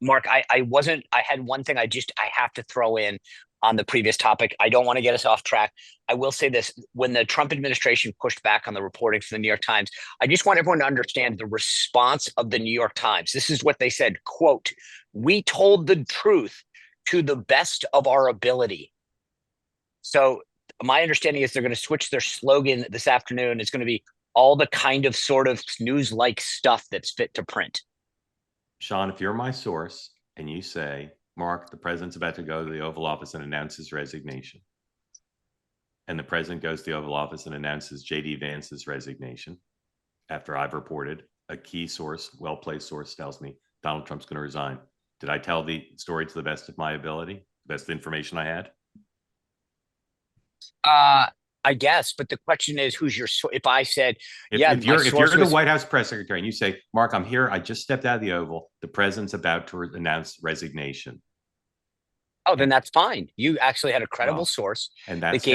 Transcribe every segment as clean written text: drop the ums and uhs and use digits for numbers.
Mark, I had one thing I have to throw in on the previous topic. I don't want to get us off track. I will say this: when the Trump administration pushed back on the reporting from the New York Times, I just want everyone to understand the response of the New York Times. This is what they said, quote, "We told the truth to the best of our ability." So my understanding is they're going to switch their slogan this afternoon. It's going to be all the kind of sort of news-like stuff that's fit to print. Sean, if you're my source and you say, Mark, the president's about to go to the Oval Office and announce his resignation, and the president goes to the Oval Office and announces J.D. Vance's resignation, after I've reported, a key source, well-placed source tells me Donald Trump's going to resign. Did I tell the story to the best of my ability, the best information I had? I guess, but the question is, who's your? If I said, if you're the White House press secretary and you say, Mark, I'm here, I just stepped out of the Oval, the president's about to announce resignation. Oh, then that's fine. You actually had a credible source, and that's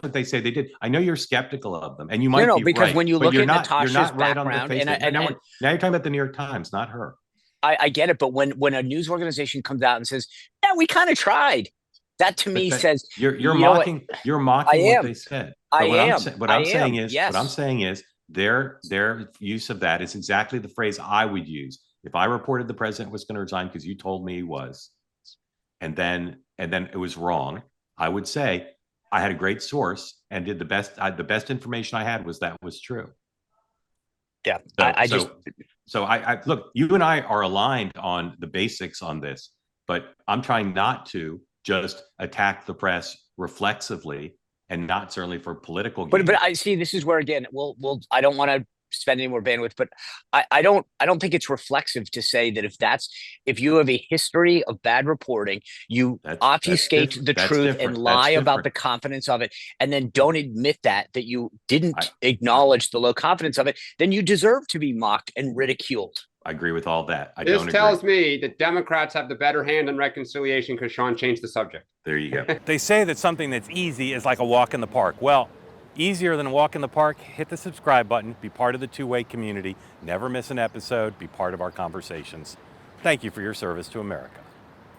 what they say they did. I know you're skeptical of them, and you might be because right, when you look at Natasha's you're not right background, on the face of it. Now you're talking about the New York Times, not her. I get it, but when a news organization comes out and says, "Yeah, we kind of tried," that to me says you're mocking what they said. What I'm saying is their use of that is exactly the phrase I would use if I reported the president was going to resign because you told me he was, and then it was wrong. I would say I had a great source and did the best. The best information I had was true. Yeah, So I look, you and I are aligned on the basics on this, but I'm trying not to just attack the press reflexively and not certainly for political gain. But I see this is where, again, I don't want to spend any more bandwidth, but I don't think it's reflexive to say that if you have a history of bad reporting, you obfuscate the truth and lie about the confidence of it, and then don't admit that you didn't acknowledge the low confidence of it, then you deserve to be mocked and ridiculed. I agree with all that. This tells me that Democrats have the better hand in reconciliation because Sean changed the subject. There you go. They say that something that's easy is like a walk in the park. Well, easier than a walk in the park, hit the subscribe button, be part of the two-way community, never miss an episode, be part of our conversations. Thank you for your service to America.